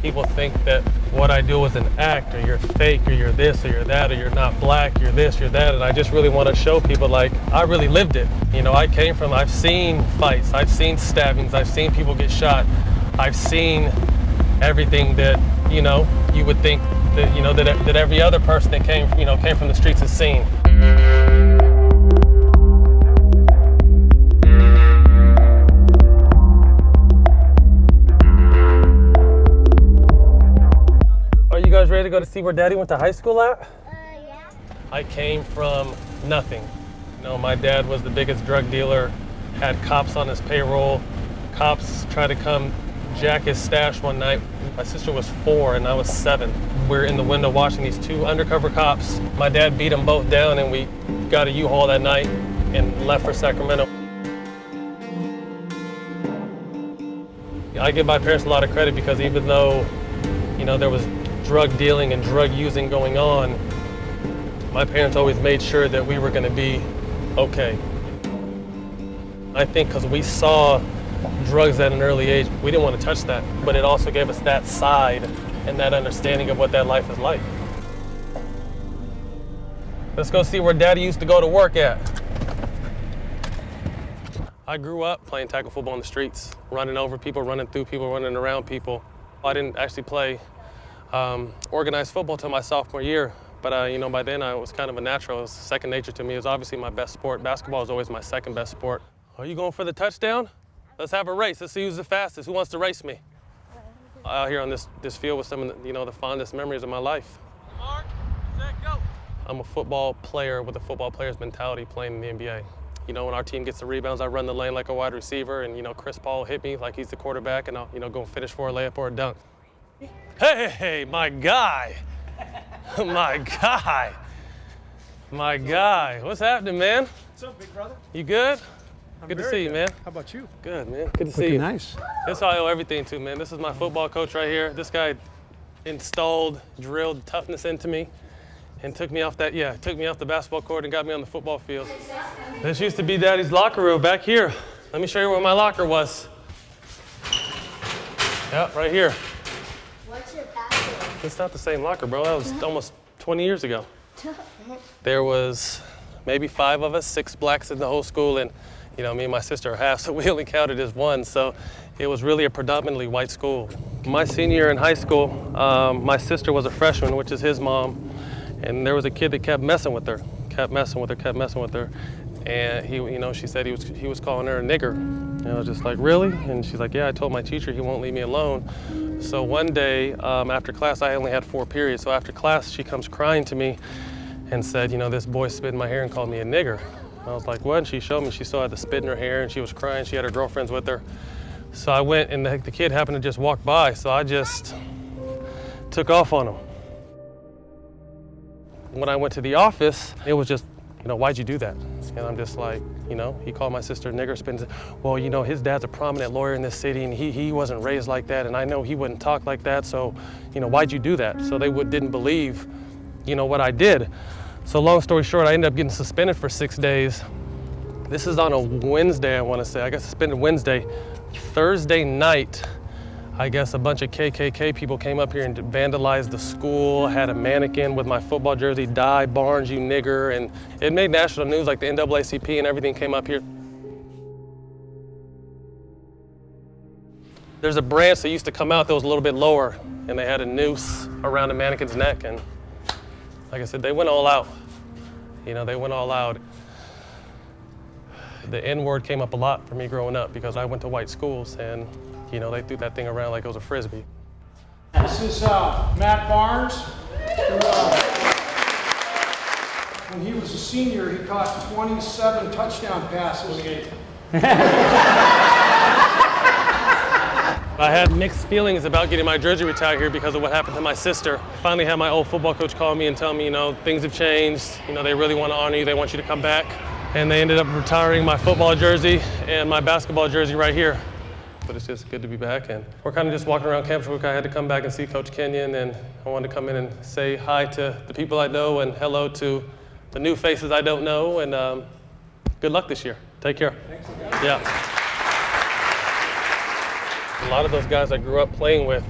people think that what I do is an act, or you're fake, or you're this, or you're that, or you're not black, you're this, you're that, and I just really want to show people, like, I really lived it. You know, I've seen fights, I've seen stabbings, I've seen people get shot, I've seen everything that, you know, you would think that, you know, that every other person that came from the streets has seen. Are you guys ready to go to see where Daddy went to high school at? Yeah. I came from nothing. You know, my dad was the biggest drug dealer, had cops on his payroll. Cops tried to come jack his stash one night. My sister was 4 and I was 7. We're in the window watching these 2 undercover cops. My dad beat them both down and we got a U-Haul that night and left for Sacramento. I give my parents a lot of credit because even though, you know, there was drug dealing and drug using going on, my parents always made sure that we were going to be okay. I think because we saw drugs at an early age, we didn't want to touch that, but it also gave us that side and that understanding of what that life is like. Let's go see where Daddy used to go to work at. I grew up playing tackle football in the streets, running over people, running through people, running around people. I didn't actually play organized football till my sophomore year, but you know, by then I was kind of a natural. It was second nature to me. It was obviously my best sport. Basketball was always my second best sport. Are you going for the touchdown? Let's have a race. Let's see who's the fastest. Who wants to race me? Out here on this field with some of the, you know, the fondest memories of my life. Mark, set, go. I'm a football player with a football player's mentality playing in the NBA. You know, when our team gets the rebounds, I run the lane like a wide receiver, and, you know, Chris Paul hit me like he's the quarterback, and I'll, you know, go finish for a layup or a dunk. Hey, my guy. My guy. My guy. What's happening, man? What's up, big brother? You good? I'm Good to very see you, man. How about you? Good, man. Good to see Looking you. nice. That's how I owe everything to, man. This is my football coach right here. This guy drilled toughness into me and took me off the basketball court and got me on the football field. This used to be Daddy's locker room back here. Let me show you where my locker was. Yeah, right here. What's your password? It's not the same locker, bro. That was almost 20 years ago. There was maybe 5 of us, 6 blacks in the whole school, and you know, me and my sister are half, so we only counted as 1. So it was really a predominantly white school. My senior year in high school, my sister was a freshman, which is his mom, and there was a kid that kept messing with her. And he, you know, she said he was calling her a nigger. And I was just like, really? And she's like, yeah, I told my teacher he won't leave me alone. So one day after class, I only had 4 periods. So after class, she comes crying to me and said, you know, this boy spit in my hair and called me a nigger. I was like, what? And she showed me she still had the spit in her hair and she was crying. She had her girlfriends with her. So I went and the kid happened to just walk by. So I just took off on him. When I went to the office, it was just, you know, why'd you do that? And I'm just like, you know, he called my sister nigger spit. Well, you know, his dad's a prominent lawyer in this city and he wasn't raised like that. And I know he wouldn't talk like that. So, you know, why'd you do that? So they didn't believe, you know, what I did. So long story short, I ended up getting suspended for 6 days. This is on a Wednesday, I want to say. I got suspended Wednesday. Thursday night, I guess a bunch of KKK people came up here and vandalized the school, had a mannequin with my football jersey, die Barnes, you nigger, and it made national news, like the NAACP and everything came up here. There's a branch that used to come out that was a little bit lower, and they had a noose around the mannequin's neck, and like I said, they went all out. You know, they went all out. The N-word came up a lot for me growing up because I went to white schools and, you know, they threw that thing around like it was a Frisbee. This is Matt Barnes, who, when he was a senior, he caught 27 touchdown passes. I had mixed feelings about getting my jersey retired here because of what happened to my sister. I finally had my old football coach call me and tell me, you know, things have changed. You know, they really want to honor you. They want you to come back. And they ended up retiring my football jersey and my basketball jersey right here. But it's just good to be back. And we're kind of just walking around campus. I had to come back and see Coach Kenyon, and I wanted to come in and say hi to the people I know and hello to the new faces I don't know. And good luck this year. Take care. Thanks, yeah. A lot of those guys I grew up playing with,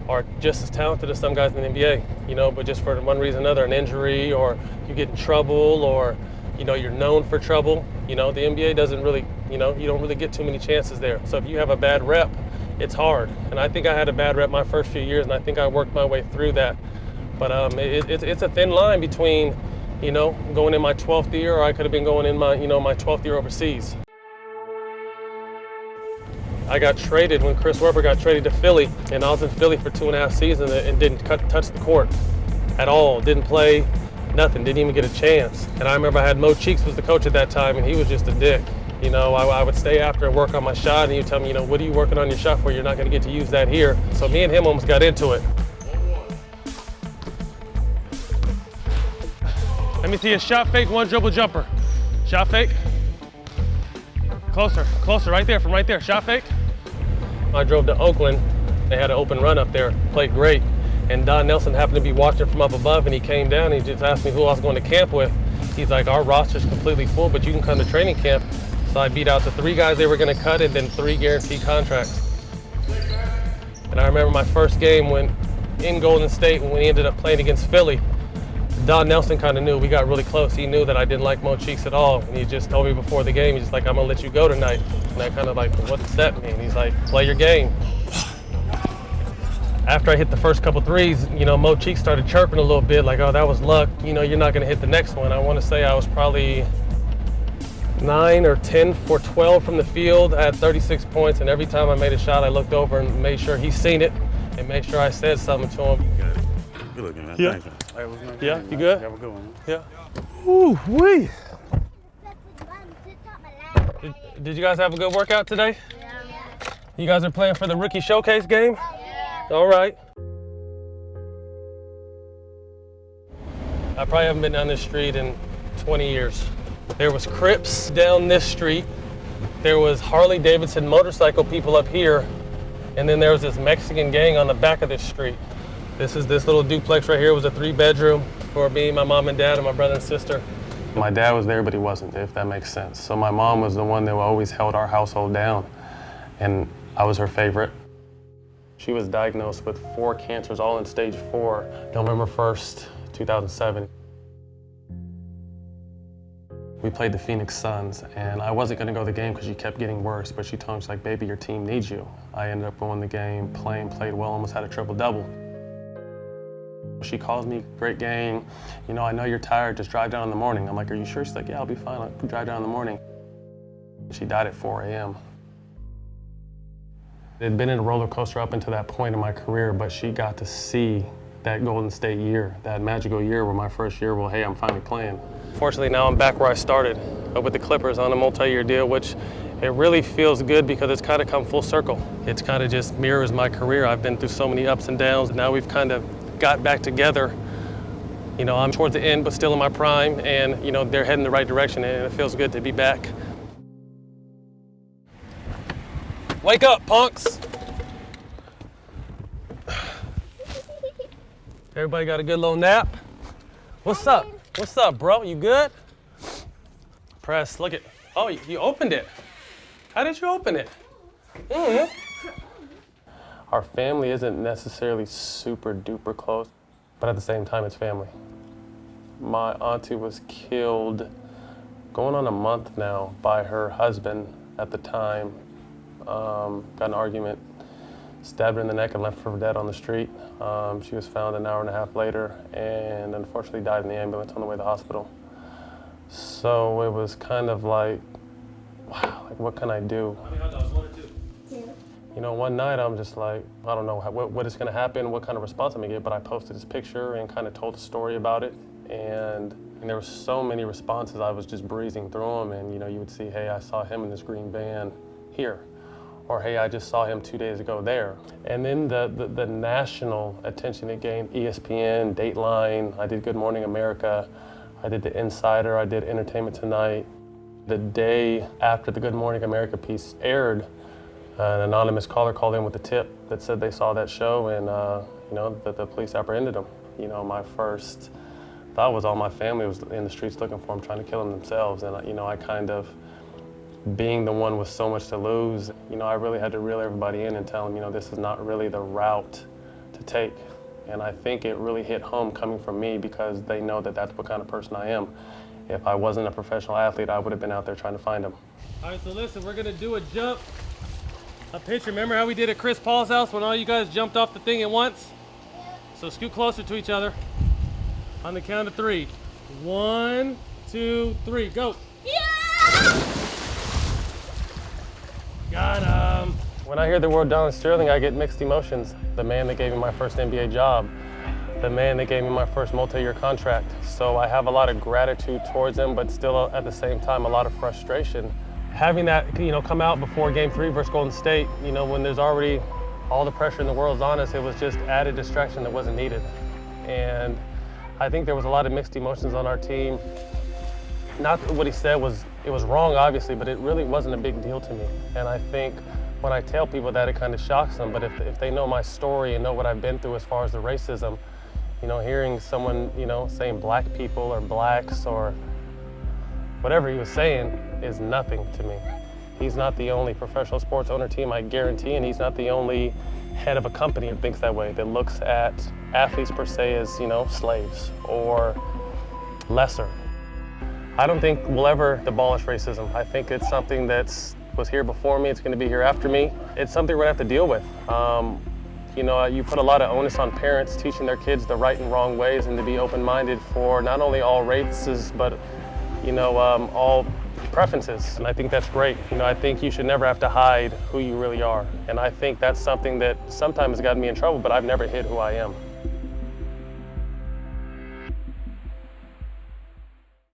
are just as talented as some guys in the NBA, you know, but just for one reason or another, an injury, or you get in trouble, or, you know, you're known for trouble. You know, the NBA doesn't really, you know, you don't really get too many chances there. So if you have a bad rep, it's hard. And I think I had a bad rep my first few years, and I think I worked my way through that. But it's a thin line between, you know, going in my 12th year, or I could have been going in my, you know, my 12th year overseas. I got traded when Chris Webber got traded to Philly, and I was in Philly for 2.5 seasons and didn't touch the court at all. Didn't play, nothing, didn't even get a chance. And I remember I had Mo Cheeks was the coach at that time, and he was just a dick. You know, I would stay after and work on my shot, and he'd tell me, you know, what are you working on your shot for? You're not gonna get to use that here. So me and him almost got into it. Let me see a shot fake, one dribble jumper. Shot fake. Closer, closer, right there, from right there, shot fake. I drove to Oakland, they had an open run up there, played great. And Don Nelson happened to be watching from up above, and he came down and he just asked me who I was going to camp with. He's like, our roster's completely full, but you can come to training camp. So I beat out the 3 guys they were gonna cut and then 3 guaranteed contracts. And I remember my first game when in Golden State, when we ended up playing against Philly, Don Nelson kind of knew, we got really close. He knew that I didn't like Mo Cheeks at all. And he just told me before the game, he's just like, I'm gonna let you go tonight. And I kind of like, what does that mean? He's like, play your game. After I hit the first couple threes, you know, Mo Cheeks started chirping a little bit, like, oh, that was luck. You know, you're not gonna hit the next one. I wanna say I was probably 9 or 10 for 12 from the field. I had 36 points, and every time I made a shot, I looked over and made sure he seen it and made sure I said something to him. Good looking, man. Yeah. Thanks, man. Hey, what's your name? Yeah, Man. you good? Have a good one. Yeah. Ooh, wee. Did you guys have a good workout today? Yeah. You guys are playing for the rookie showcase game? Yeah. All right. I probably haven't been down this street in 20 years. There was Crips down this street. There was Harley Davidson motorcycle people up here. And then there was this Mexican gang on the back of this street. This little duplex right here was a 3-bedroom for me, my mom and dad, and my brother and sister. My dad was there, but he wasn't, if that makes sense. So my mom was the one that always held our household down, and I was her favorite. She was diagnosed with 4 cancers, all in stage 4, November 1st, 2007. We played the Phoenix Suns, and I wasn't gonna go to the game because she kept getting worse, but she told me, she's like, baby, your team needs you. I ended up going to the game, played well, almost had a triple-double. She calls me, great game. You know, I know you're tired, just drive down in the morning. I'm like, are you sure? She's like, yeah, I'll be fine, I'll drive down in the morning. She died at 4 a.m. It had been in a roller coaster up until that point in my career, but she got to see that Golden State year, that magical year where my first year, well, hey, I'm finally playing. Fortunately, now I'm back where I started, with the Clippers on a multi-year deal, which it really feels good because it's kind of come full circle. It's kind of just mirrors my career. I've been through so many ups and downs. Now we've kind of got back together. You know, I'm towards the end, but still in my prime, and you know, they're heading the right direction, and it feels good to be back. Wake up, punks! Everybody got a good little nap? What's up? What's up, bro? You good? Press, look at, oh, you opened it. How did you open it? Our family isn't necessarily super duper close, but at the same time, it's family. My auntie was killed going on a month now by her husband at the time. Got in an argument, stabbed her in the neck and left her for dead on the street. She was found an hour and a half later and unfortunately died in the ambulance on the way to the hospital. So it was kind of like, wow, like what can I do? You know, one night I'm just like, I don't know what is gonna happen, what kind of response I'm gonna get, but I posted this picture and kind of told a story about it. And there were so many responses, I was just breezing through them, and you know, you would see, hey, I saw him in this green van here. Or hey, I just saw him 2 days ago there. And then the national attention it gained, ESPN, Dateline, I did Good Morning America, I did The Insider, I did Entertainment Tonight. The day after the Good Morning America piece aired, an anonymous caller called in with a tip that said they saw that show and you know, that the police apprehended him. You know, my first thought was all my family was in the streets looking for him, trying to kill him themselves. And you know, I kind of, being the one with so much to lose, you know, I really had to reel everybody in and tell them, you know, this is not really the route to take. And I think it really hit home coming from me because they know that that's what kind of person I am. If I wasn't a professional athlete, I would have been out there trying to find them. All right, so listen, we're gonna do a jump, a pitch. Remember how we did at Chris Paul's house when all you guys jumped off the thing at once? So scoot closer to each other on the count of 3. 1, 2, 3, go. Yeah! Got him. When I hear the word Don Sterling, I get mixed emotions. The man that gave me my first NBA job, the man that gave me my first multi-year contract. So I have a lot of gratitude towards him, but still at the same time, a lot of frustration. Having that, come out before Game 3 versus Golden State, when there's already all the pressure in the world's on us, it was just added distraction that wasn't needed. And I think there was a lot of mixed emotions on our team. Not that what he said it was wrong, obviously, but it really wasn't a big deal to me. And I think when I tell people that, it kind of shocks them. But if they know my story and know what I've been through as far as the racism, hearing someone, saying black people or blacks or whatever he was saying is nothing to me. He's not the only professional sports owner team, I guarantee, and he's not the only head of a company that thinks that way, that looks at athletes per se as, slaves or lesser. I don't think we'll ever abolish racism. I think it's something that was here before me, it's gonna be here after me. It's something we're gonna have to deal with. You put a lot of onus on parents teaching their kids the right and wrong ways and to be open-minded for not only all races, but all preferences. And I think that's great. I think you should never have to hide who you really are. And I think that's something that sometimes has gotten me in trouble, but I've never hid who I am.